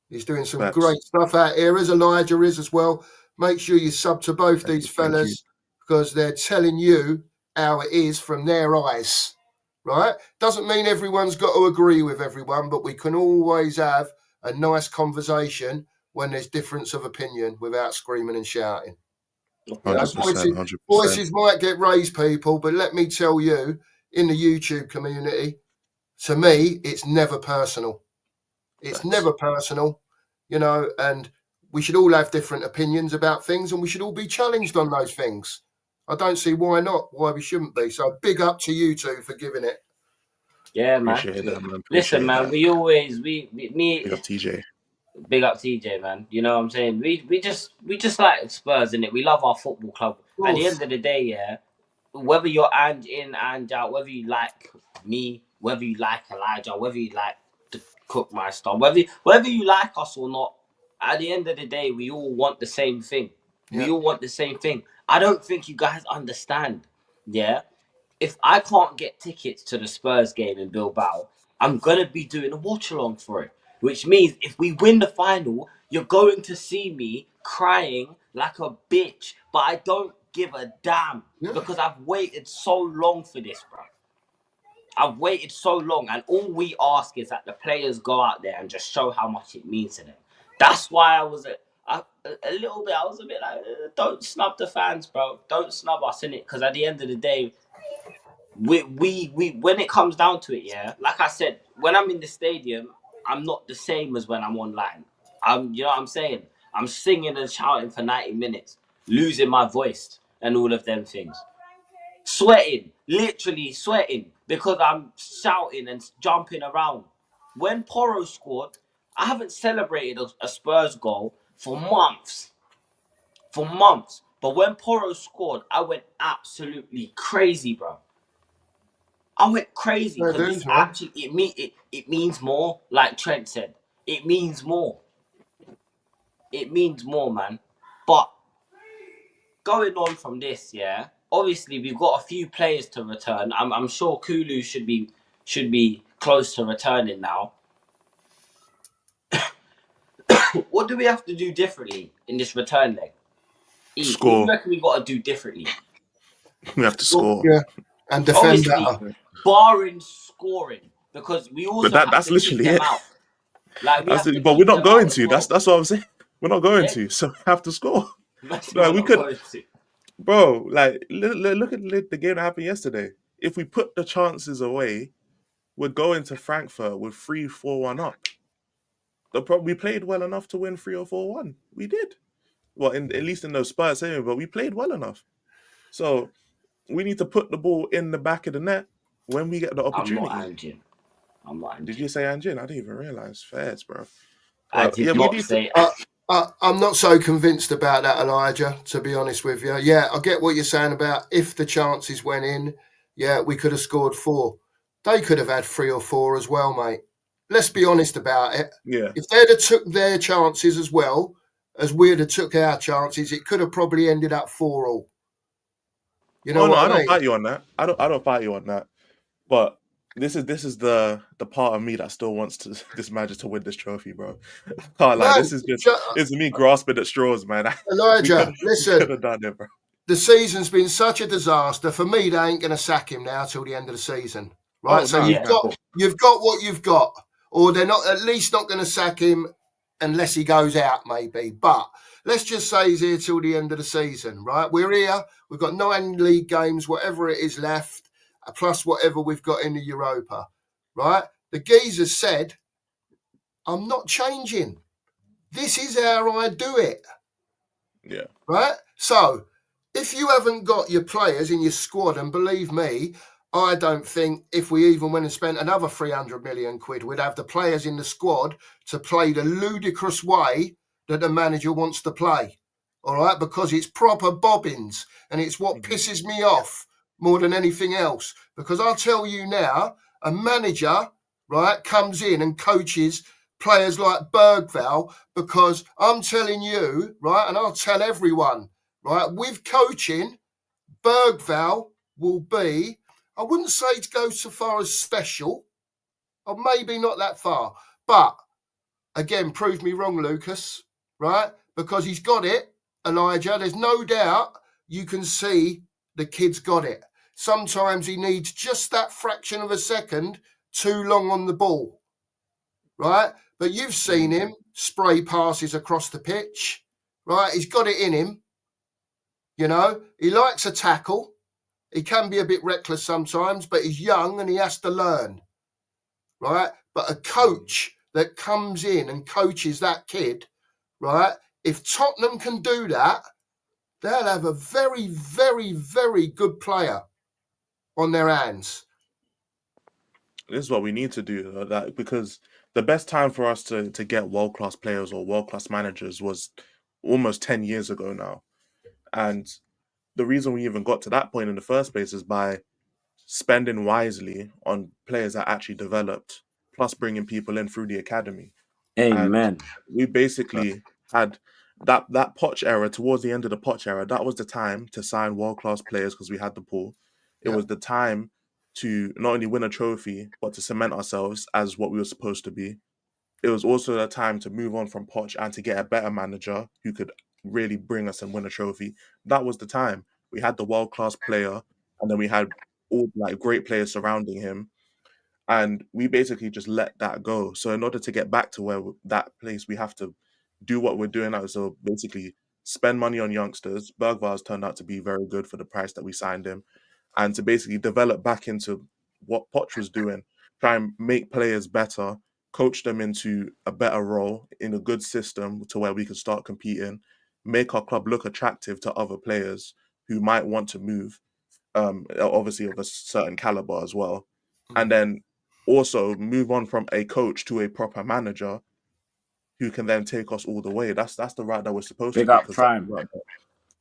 He's doing some great stuff out here, as Elijah is as well. Make sure you sub to both these fellas because they're telling you how it is from their eyes, right? Doesn't mean everyone's got to agree with everyone, but we can always have a nice conversation when there's difference of opinion without screaming and shouting. 100%. Voices might get raised, people, but let me tell you, in the YouTube community, to me, it's never personal. It's never personal, and we should all have different opinions about things and we should all be challenged on those things. I don't see why not, why we shouldn't be. So big up to you two for giving it. Yeah, man. Appreciate that, man. Listen, man, we always, Big up TJ. Big up TJ, man. You know what I'm saying? We just like Spurs, innit? We love our football club. At the end of the day, yeah, whether you're and in and out, whether you like me, whether you like Elijah, whether you like the Cookmeister, whether you like us or not, at the end of the day, we all want the same thing. Yeah. We all want the same thing. I don't think you guys understand. Yeah, if I can't get tickets to the Spurs game in Bilbao, I'm gonna be doing a watch along for it. Which means if we win the final, you're going to see me crying like a bitch. But I don't give a damn because I've waited so long for this, bro. I've waited so long, and all we ask is that the players go out there and just show how much it means to them. That's why a little bit. I was a bit like, don't snub the fans, bro. Don't snub us in it, because at the end of the day, we when it comes down to it, yeah. Like I said, when I'm in the stadium, I'm not the same as when I'm online. You know what I'm saying? I'm singing and shouting for 90 minutes, losing my voice and all of them things, sweating, literally sweating because I'm shouting and jumping around. When Porro scored, I haven't celebrated a Spurs goal for months. For months. But when Porro scored, I went absolutely crazy, bro. I went crazy Fair because dues, this man. actually it means more. Like Trent said, it means more. It means more, man. But going on from this, yeah. Obviously, we've got a few players to return. I'm sure Kulu should be close to returning now. What do we have to do differently in this return leg? E, what do you Score. reckon we got to do differently? We have to score. Yeah, and defend Obviously, better. barring scoring, because we But also have that's to keep literally them it. out. Like we have to But we're keep not them going out as to. well. That's what I'm saying. We're not going Yeah, to. So we have to score. that's what Like we're we not could, going to. bro. Like look at the game that happened yesterday. If we put the chances away, we're going to Frankfurt with 3-4-1 up. We played well enough to win 3 or 4-1. We did. Well, at least in those Spurs anyway, but we played well enough. So we need to put the ball in the back of the net when we get the I'm not opportunity. Anjin. I'm not Did Anjin. you say Anjin? I didn't even realize. Fairs, bro. I But yeah, did we not need to. say. I'm not so convinced about that, Elijah, to be honest with you. Yeah, I get what you're saying about if the chances went in, yeah, we could have scored 4. They could have had 3 or 4 as well, mate. Let's be honest about it. Yeah. If they'd have took their chances as well as we'd have took our chances, it could have probably ended up 4-all. You know Oh no, I what I don't mean? fight you on that. I don't fight you on that. But this is the part of me that still wants to this manager to win this trophy, bro. Can't lie. No, This is me grasping at straws, man. we could Elijah, we could listen, have done it, bro. the season's been such a disaster. For me, they ain't going to sack him now till the end of the season, right? Oh So no, Yeah, no. cool. you've got what you've got, or they're not at least not going to sack him unless he goes out, maybe. But let's just say he's here till the end of the season, right? We're here. We've got 9 league games, whatever it is left, plus whatever we've got in the Europa, right? The geezer said, "I'm not changing. This is how I do it." Yeah. Right? So if you haven't got your players in your squad, and believe me, I don't think if we even went and spent another 300 million quid, we'd have the players in the squad to play the ludicrous way that the manager wants to play. All right? Because it's proper bobbins and it's what Mhm. pisses me off more than anything else. Because I'll tell you now, a manager, right, comes in and coaches players like Bergvall, because I'm telling you, right, and I'll tell everyone, right, with coaching, Bergvall will be, I wouldn't say to go so far as special, or maybe not that far, but again, prove me wrong, Lucas, right? Because he's got it, Elijah. There's no doubt you can see the kid's got it. Sometimes he needs just that fraction of a second too long on the ball, right? But you've seen him spray passes across the pitch, right? He's got it in him. You know, he likes a tackle. He can be a bit reckless sometimes, but he's young and he has to learn, right? But a coach that comes in and coaches that kid, right? If Tottenham can do that, they'll have a very, very, very good player on their hands. This is what we need to do, that because the best time for us to get world class players or world class managers was almost 10 years ago now. And the reason we even got to that point in the first place is by spending wisely on players that actually developed, plus bringing people in through the academy. And Amen. we basically had that Poch era. Towards the end of the Poch era, that was the time to sign world class players because we had the pool. It Yeah. was the time to not only win a trophy but to cement ourselves as what we were supposed to be. It was also the time to move on from Poch and to get a better manager who could really bring us and win a trophy. That was the time. We had the world class player, and then we had all like great players surrounding him, and we basically just let that go. So in order to get back to that place, we have to do what we're doing now. So basically, spend money on youngsters. Bergvar's turned out to be very good for the price that we signed him, and to basically develop back into what Poch was doing, try and make players better, coach them into a better role in a good system to where we can start competing, make our club look attractive to other players who might want to move, obviously of a certain caliber as well, and then also move on from a coach to a proper manager who can then take us all the way. That's the route that we're supposed to Big do, up because that's the Prime. route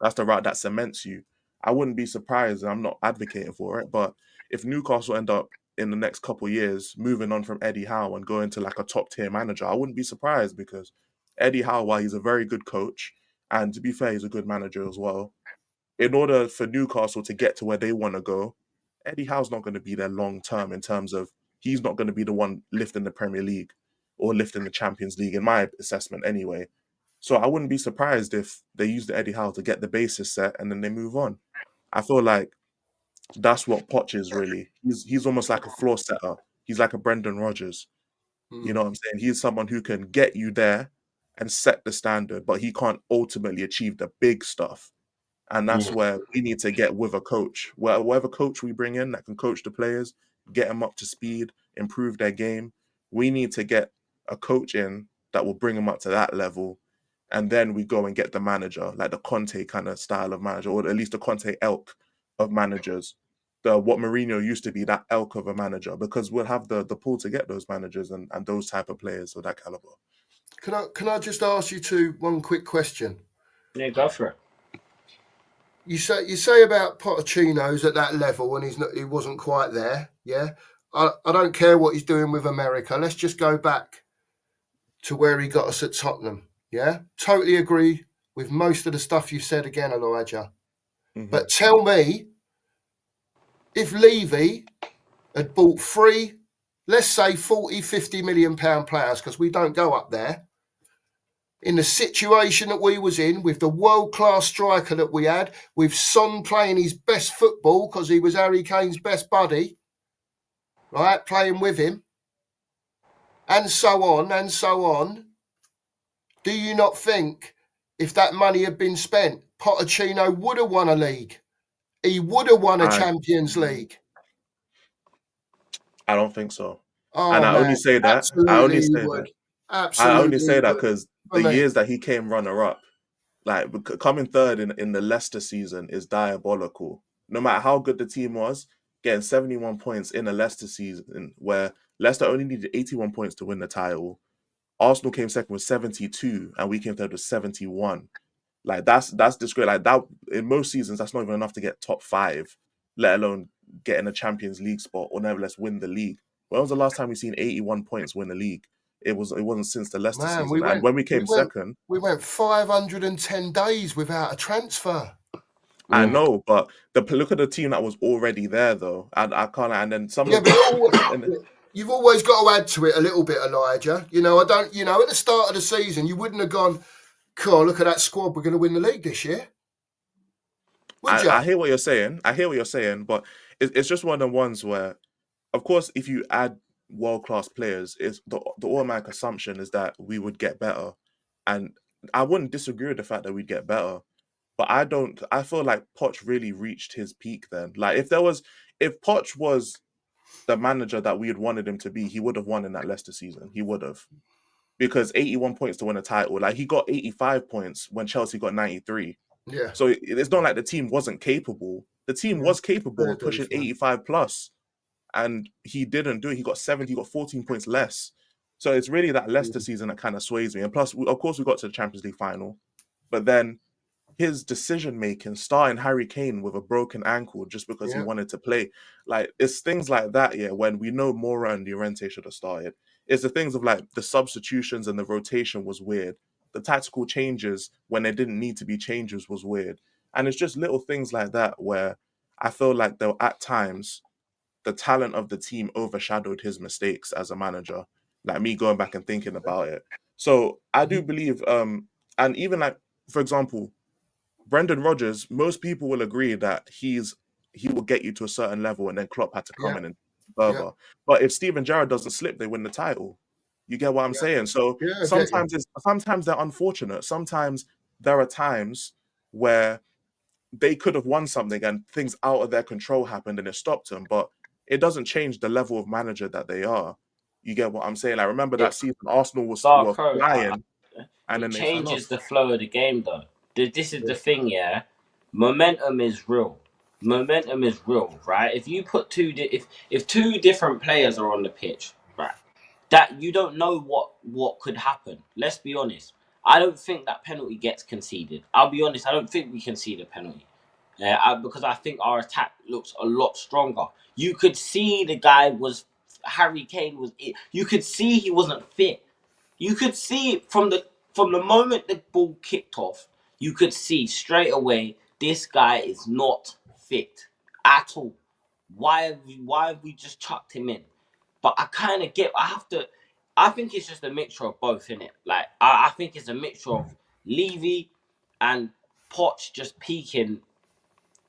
that's the route that cements you. I wouldn't be surprised, and I'm not advocating for it, but if Newcastle end up in the next couple of years moving on from Eddie Howe and going to like a top tier manager, I wouldn't be surprised, because Eddie Howe, while he's a very good coach, and to be fair, he's a good manager as well, in order for Newcastle to get to where they want to go, Eddie Howe's not going to be there long term, in terms of he's not going to be the one lifting the Premier League or lifting the Champions League, in my assessment anyway. So I wouldn't be surprised if they use the Eddie Howe to get the basis set and then they move on. I feel like that's what Poch is really. He's almost like a floor setter. He's like a Brendan Rodgers. You know what I'm saying? He's someone who can get you there and set the standard, but he can't ultimately achieve the big stuff. And that's Mm. where we need to get with a coach. Whatever coach we bring in that can coach the players, get them up to speed, improve their game, we need to get a coach in that will bring them up to that level. And then we go and get the manager, like the Conte kind of style of manager, or at least the Conte elk of managers. The what Mourinho used to be, that elk of a manager, because we'll have the pull to get those managers and those type of players of that caliber. Can I just ask you one quick question? Yeah, go for it. You say about Pochettino's at that level and he wasn't quite there. Yeah, I don't care what he's doing with America. Let's just go back to where he got us at Tottenham. Yeah, totally agree with most of the stuff you said again, Elijah. Mm-hmm. But tell me, if Levy had bought three, let's say 40, 50 million pound players, because we don't go up there, in the situation that we was in, with the world-class striker that we had, with Son playing his best football because he was Harry Kane's best buddy, right, playing with him, and so on, do you not think if that money had been spent, Pochettino would have won a league? He would have won a I Champions League. I don't think so. And Oh, I only man, say that. I only absolutely he say would. that. I only Absolutely he say that would, because for the me. years that he came runner up, like coming third in the Leicester season is diabolical. No matter how good the team was, getting 71 points in a Leicester season where Leicester only needed 81 points to win the title. Arsenal came second with 72, and we came third with 71. Like that's disgrace. Like that in most seasons, that's not even enough to get top five, let alone getting a Champions League spot or nevertheless win the league. When was the last time we seen 81 points win the league? It wasn't since the Leicester Man, season. And when we we came went, second, we went 510 days without a transfer. I Mm. know, but look at the team that was already there though. And I can't. And then some Yeah, of but and you've always got to add to it a little bit, Elijah. I don't. At the start of the season, you wouldn't have gone, "Cool, look at that squad. We're going to win the league this year," would you? I hear what you're saying. I hear what you're saying, but it's just one of the ones where, of course, if you add world class players, it's the automatic assumption is that we would get better, and I wouldn't disagree with the fact that we'd get better, but I don't. I feel like Poch really reached his peak then. Like if Poch was the manager that we had wanted him to be, he would have won in that Leicester season. He would have, because 81 points to win a title. Like he got 85 points when Chelsea got 93. Yeah, So it's not like the team wasn't capable. The team yeah. was capable Fair of dues, pushing man. 85 plus, and he didn't do it. He got 70, he got 14 points less. So it's really that Leicester Mm. season that kind of sways me. And plus, of course, we got to the Champions League final, but then his decision making, starting Harry Kane with a broken ankle just because he Yeah, wanted to play, like it's things like that. Yeah, when we know Mora and Llorente should have started, it's the things of like the substitutions and the rotation was weird. The tactical changes when there didn't need to be changes was weird, and it's just little things like that where I feel like there were at times the talent of the team overshadowed his mistakes as a manager. Like me going back and thinking about it. So I do believe, and even like for example, Brendan Rodgers, most people will agree that he will get you to a certain level, and then Klopp had to come yeah, in and yeah. further. But if Steven Gerrard doesn't slip, they win the title. You get what I'm saying? So Yeah, I get you. sometimes they're unfortunate. Sometimes there are times where they could have won something and things out of their control happened and it stopped them, but it doesn't change the level of manager that they are. You get what I'm saying? I remember that It season Arsenal were Darko, flying and it then they fell changes off. the flow of the game though. This is Yeah. the thing, yeah. Momentum is real. Momentum is real, right? If you put if two different players are on the pitch, right, that you don't know what could happen. Let's be honest. I don't think that penalty gets conceded. I'll be honest. I don't think we concede a penalty. Because I think our attack looks a lot stronger. You could see the guy was Harry Kane was. You could see he wasn't fit. You could see it from the moment the ball kicked off. You could see straight away this guy is not fit at all. Why have we just chucked him in? But I kind of get. I have to. I think it's just a mixture of both, innit? Like I think it's a mixture of Levy and Poch just peaking,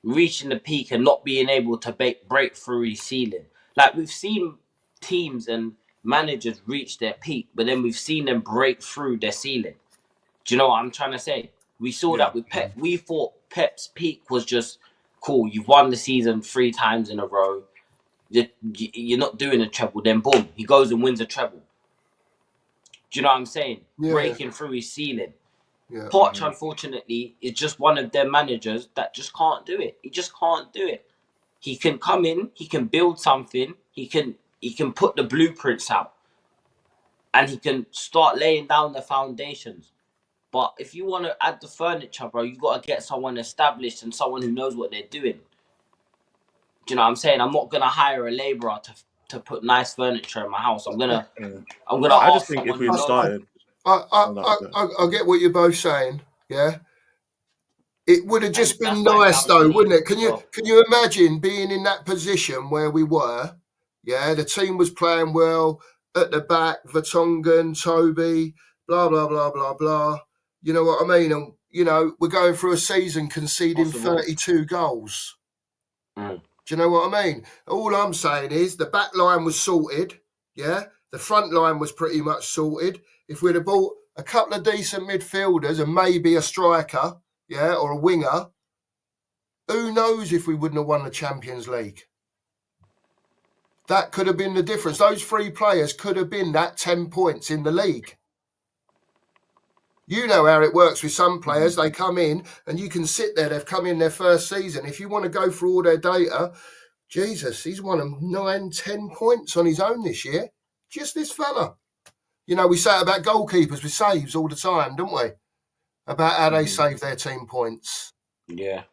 reaching the peak and not being able to break through his ceiling. Like we've seen teams and managers reach their peak, but then we've seen them break through their ceiling. Do you know what I'm trying to say? We saw Yeah. that with Pep. We thought Pep's peak was just cool. You've won the season 3 times in a row. You're not doing a treble. Then boom, he goes and wins a treble. Do you know what I'm saying? Yeah, Breaking through his ceiling. yeah. Poch, unfortunately, is just one of their managers that just can't do it. He just can't do it. He can come in, he can build something, he can put the blueprints out, and he can start laying down the foundations. But if you want to add the furniture, bro, you got to get someone established and someone who knows what they're doing. Do you know what I'm saying? I'm not gonna hire a labourer to put nice furniture in my house. I'm gonna Yeah. I'm gonna I, I just ask think if someone we who had knows. started, oh, no, okay. I get what you're both saying. Yeah, it would have And just been that's why nice though, Southgate wouldn't it? as well. Can you imagine being in that position where we were? Yeah, the team was playing well at the back. Vertonghen, Toby, blah blah blah blah blah. You know what I mean? And we're going through a season conceding Possible. 32 goals. Mm. Do you know what I mean? All I'm saying is the back line was sorted. Yeah, the front line was pretty much sorted. If we'd have bought a couple of decent midfielders and maybe a striker, yeah, or a winger, who knows if we wouldn't have won the Champions League? That could have been the difference. Those 3 players could have been that 10 points in the league. You know how it works with some players. They come in and you can sit there. They've come in their first season. If you want to go through all their data, Jesus, he's won them 9, 10 points on his own this year. Just this fella. We say about goalkeepers with saves all the time, don't we? About how they save their team points. Yeah.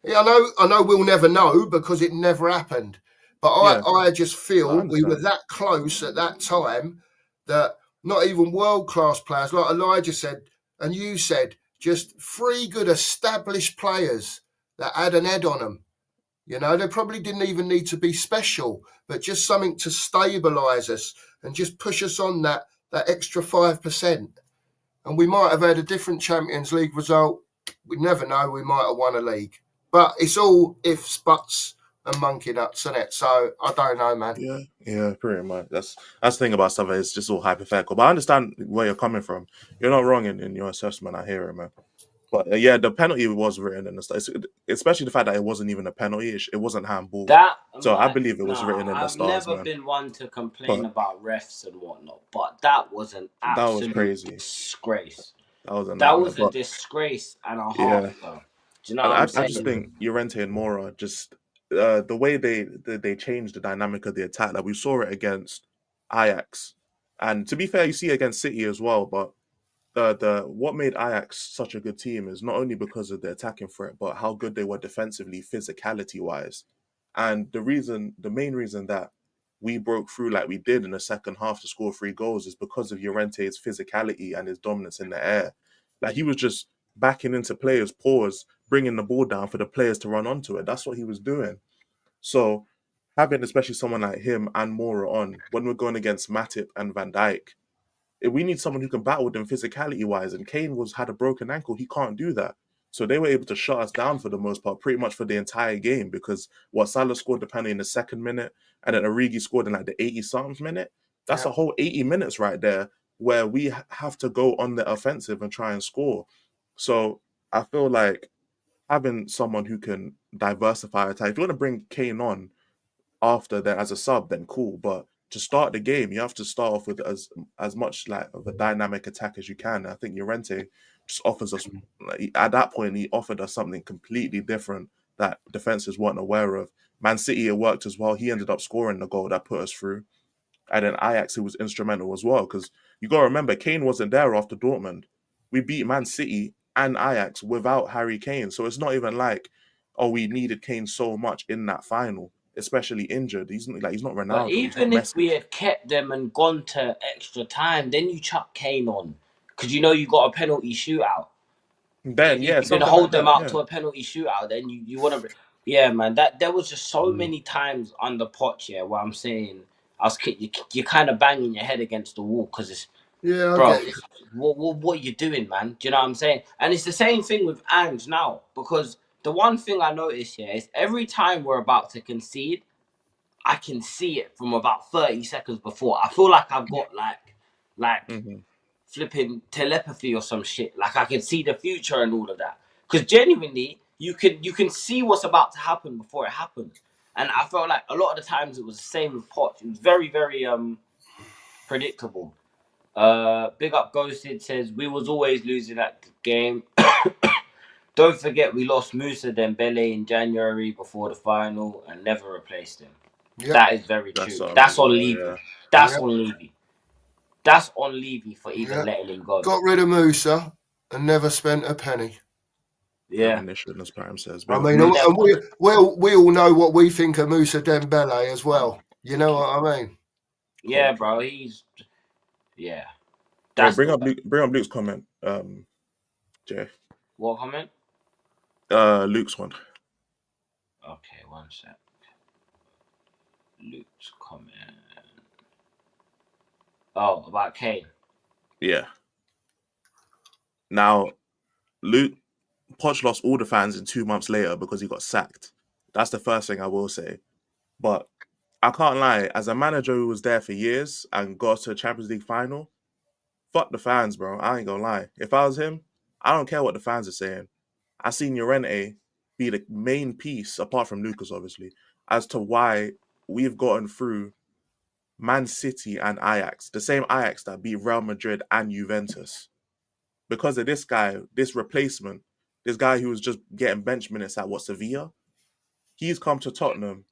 Yeah, I know we'll never know because it never happened. But Yeah, I just no, I feel we were understand. that close at that time that not even world-class players, like Elijah said, and you said, just 3 good established players that had an head on them. They probably didn't even need to be special, but just something to stabilise us and just push us on that extra 5%. And we might have had a different Champions League result. We never know. We might have won a league. But it's all ifs, buts, and monkey nuts, isn't it? So I don't know, man. Yeah, pretty much. That's the thing about stuff. It's just all hypothetical. But I understand where you're coming from. You're not wrong in your assessment. I hear it, man. But yeah, the penalty was written in the start, especially the fact that it wasn't even a penalty. It wasn't handball. That So I might believe it was written in the I've stars, never man. been one to complain But about refs and whatnot, but that was an that was absolute crazy. disgrace. That was a That nightmare. was a But disgrace and a half, yeah, though. Do you know what and I'm I just saying? think Llorente and Mora just the way they changed the dynamic of the attack. Like we saw it against Ajax, and to be fair, you see it against City as well. But the what made Ajax such a good team is not only because of the attacking threat, but how good they were defensively, physicality wise. And the main reason that we broke through like we did in the second half to score 3 goals is because of Llorente's physicality and his dominance in the air. Like he was just backing into players' paws, bringing the ball down for the players to run onto it. That's what he was doing. So having especially someone like him and Mora on when we're going against Matip and Van Dijk, we need someone who can battle them physicality wise. And Kane had a broken ankle; he can't do that. So they were able to shut us down for the most part, pretty much for the entire game. Because Salah scored the penalty in the second minute, and then Origi scored in like the 80 something minute. That's a whole 80 minutes right there where we have to go on the offensive and try and score. So I feel like having someone who can diversify attack. If you want to bring Kane on after that as a sub, then cool. But to start the game, you have to start off with as much like of a dynamic attack as you can. I think Llorente just offers us like, at that point he offered us something completely different that defenses weren't aware of. Man City it worked as well. He ended up scoring the goal that put us through. And then Ajax, who was instrumental as well, because you got to remember, Kane wasn't there after Dortmund. We beat Man City and Ajax without Harry Kane. So it's not even like, oh, we needed Kane so much in that final, especially injured. He's not But Ronaldo. He's not even if Messi. we had kept them and gone to extra time, then you chuck Kane on because you know you got a penalty shootout. Then, If yeah, you can something like hold them that. out Yeah. to a penalty shootout, then you want to. Yeah, man. That there was just so many times under Poch, yeah, where I'm saying you're kind of banging your head against the wall because it's Yeah, I bro. get you. What are you doing, man? Do you know what I'm saying? And it's the same thing with Ange now because the one thing I notice here is every time we're about to concede, I can see it from about 30 seconds before. I feel like I've got like Mm-hmm. flipping telepathy or some shit. Like I can see the future and all of that. Because genuinely, you can see what's about to happen before it happens. And I felt like a lot of the times it was the same with Poch. It was very, very predictable. Big up Ghosted says we was always losing that game. Don't forget we lost Musa Dembele in January before the final and never replaced him. Yep. That is very That's true. That's on well, Levy. yeah. That's Yep. on Levy. That's on Levy for even Yep. letting him go. Got rid of Musa and never spent a penny. Yeah. Premonition, as Prime says. I Big up mean, Lux. and we all know what we think of Musa Dembele as well. You know what I mean? Yeah, bro. He's yeah. Hey, That's the bring up Luke's comment, Jay. what comment? Luke's one. Okay, one sec. Luke's comment. Oh, about Kane. Yeah. Now, Luke Poch lost all the fans in 2 months later because he got sacked. That's the first thing I will say. But I can't lie, as a manager who was there for years and got to a Champions League final, fuck the fans, bro. I ain't gonna lie. If I was him, I don't care what the fans are saying. I seen Llorente be the main piece, apart from Lucas, obviously, as to why we've gotten through Man City and Ajax, the same Ajax that beat Real Madrid and Juventus. Because of this guy, this replacement, this guy who was just getting bench minutes at Sevilla, he's come to Tottenham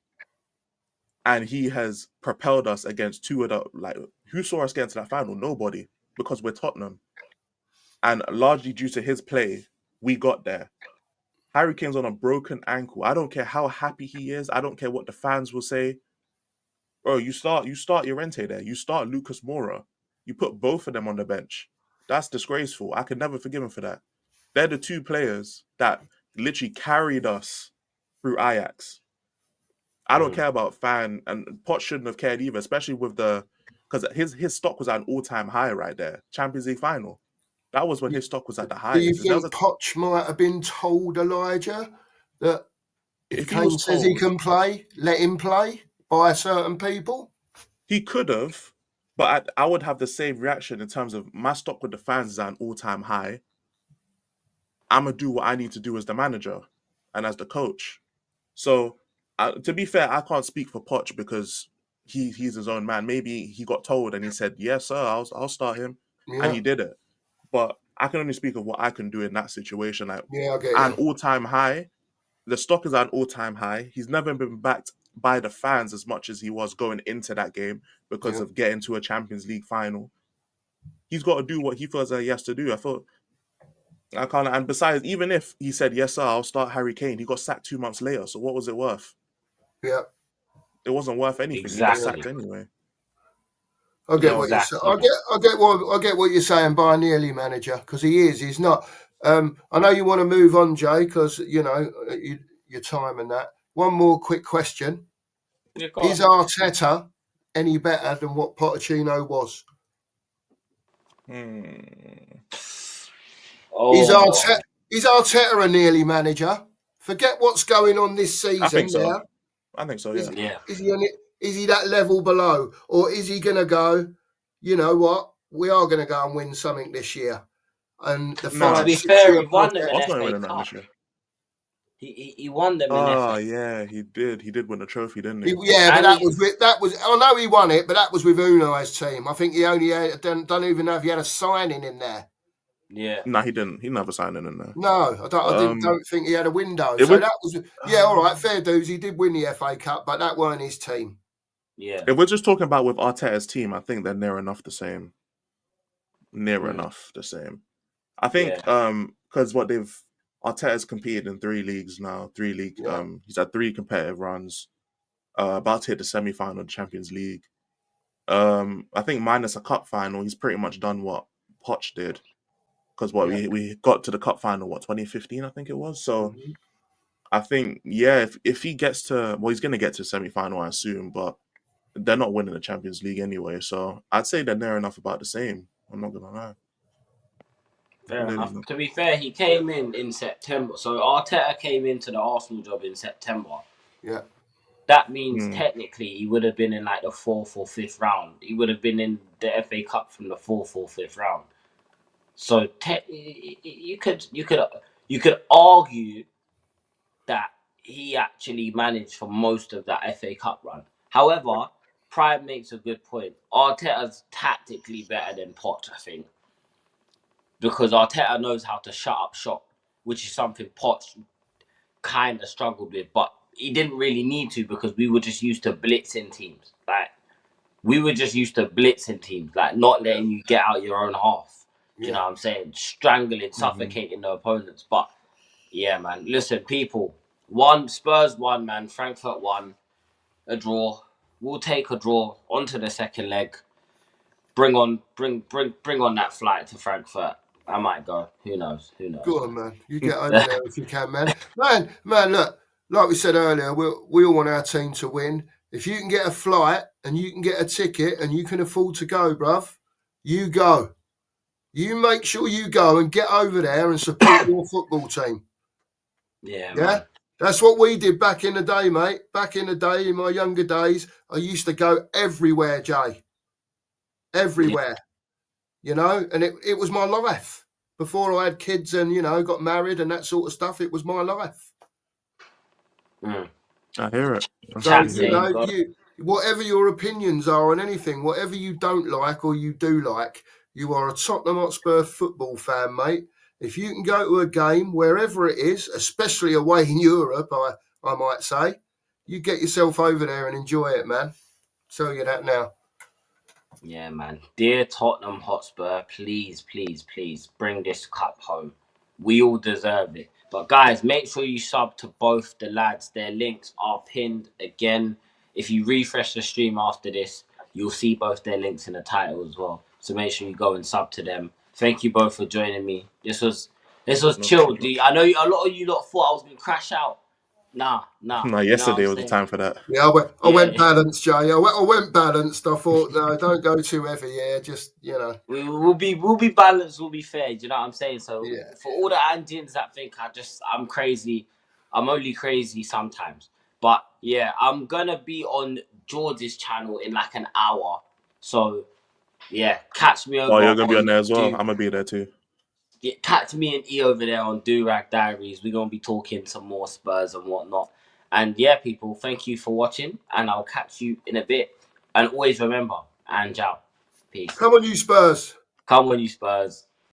and he has propelled us against two of the who saw us get into that final? Nobody, because we're Tottenham. And largely due to his play, we got there. Harry Kane's on a broken ankle. I don't care how happy he is. I don't care what the fans will say. Bro, you start Llorente there. You start Lucas Moura. You put both of them on the bench. That's disgraceful. I can never forgive him for that. They're the two players that literally carried us through Ajax. I don't care about fan, and Potts shouldn't have cared either, especially with because his stock was at an all-time high right there. Champions League final. That was when his stock was at the Do you highest. think Poch might have been told, Elijah, that if If he was Kane says he told, can play, let him play by certain people? he could have, but I would have the same reaction in terms of my stock with the fans is at an all-time high. I'm gonna do what I need to do as the manager and as the coach. So, to be fair, I can't speak for Poch because he's his own man. Maybe he got told and he said, "Yes, sir, I'll start him," and Yeah, he did it. But I can only speak of what I can do in that situation. Like yeah, I get at an you. all-time high, the stock is at an all-time high. He's never been backed by the fans as much as he was going into that game because Yeah, of getting to a Champions League final. He's got to do what he feels like he has to do. I can't. And besides, even if he said yes, sir, I'll start Harry Kane, he got sacked 2 months later. So what was it worth? yeah, It wasn't worth anything. He got yeah. Exactly. sacked anyway. I get what you're saying. Exactly, man. I get what you're saying by a nearly manager because he is. He's not. I know you want to move on, Jay, because you know your time and that. One more quick question: Yeah, go is on. Arteta any better than what Pochettino was? Hmm. Oh, Is Arteta a nearly manager? Forget what's going on this I think season so. now. I think so. Is Yeah. yeah. is he? Is he that level below? Or is he going to go, you know what, we are going to go and win something this year? And the Nah. To 5, be 6 fair, year he won them project. an Arsenal FA winning that Cup. this year. He won them an Oh FA. yeah, he did. He did win a trophy, didn't he? Yeah, but And that was. I know he won it, but that was with Unai's team. I think he only had, don't even know if he had a signing in there. yeah, Nah, he didn't. He never signed it in there. No, don't think he had a window. It So would. that was, yeah, all right, fair dues. He did win the FA Cup, but that weren't his team. yeah. If we're just talking about with Arteta's team, I think they're near enough the same. I think Yeah. because Arteta's competed in 3 leagues now. 3 league. Yeah. He's had 3 competitive runs. About to hit the semi-final of the Champions League. I think minus a cup final, he's pretty much done what Poch did. Because we got to the cup final, 2015, I think it was. So Mhm. I think, yeah, if he gets to, well, he's going to get to semi-final, I assume, but they're not winning the Champions League anyway. So I'd say they're near enough about the same. I'm not going to lie. Fair Really enough. not. To be fair, he came in September. So Arteta came into the Arsenal job in September. Yeah. That means technically he would have been in like the 4th or 5th round. He would have been in the FA Cup from the 4th or 5th round. So you could argue that he actually managed for most of that FA Cup run. However, Prime makes a good point. Arteta's tactically better than Poch, I think, because Arteta knows how to shut up shop, which is something Poch kind of struggled with, but he didn't really need to because we were just used to blitzing teams. Like we were just used to blitzing teams, like not letting you get out your own half. Do you know what I'm saying? Strangling, suffocating the opponents. But yeah, man. Listen, people. Spurs won, man. Frankfurt won. A draw. We'll take a draw onto the second leg. Bring on that flight to Frankfurt. I might go. Who knows? Go on, man. You get over there if you can, man. Man, look, like we said earlier, we all want our team to win. If you can get a flight and you can get a ticket and you can afford to go, bruv, you go. You make sure you go and get over there and support your football team. Yeah, Yeah? man. That's what we did back in the day, mate. Back in the day, in my younger days, I used to go everywhere, Jay. Everywhere. You know, and it was my life. Before I had kids and, you know, got married and that sort of stuff, it was my life. I hear it. So, Chat you saying, know, God. whatever your opinions are on anything, whatever you don't like or you do like, you are a Tottenham Hotspur football fan, mate. If you can go to a game, wherever it is, especially away in Europe, I might say, you get yourself over there and enjoy it, man. Tell you that now. Yeah, man. Dear Tottenham Hotspur, please, bring this cup home. We all deserve it. But guys, make sure you sub to both the lads. Their links are pinned again. If you refresh the stream after this, you'll see both their links in the title as well. So make sure you go and sub to them. Thank you both for joining me. This was chill. I know a lot of you lot thought I was gonna crash out. Nah. No, You know what yesterday I'm was the saying? time for that. Yeah, I went balanced, Jay. I went balanced. I thought, no, don't go too heavy. Yeah, just, you know. We'll be balanced. We'll be fair. Do you know what I'm saying? So Yeah. for all the Andeans that think I'm crazy, I'm only crazy sometimes. But yeah, I'm gonna be on George's channel in like an hour. So yeah, catch me over Oh, you're gonna be on on there as well. I'm gonna be there too. catch me and E over there on Durag Diaries. We're gonna be talking some more Spurs and whatnot. And yeah, people, thank you for watching, and I'll catch you in a bit. And always remember, and ciao, peace. Come on, you Spurs. Come on, you Spurs.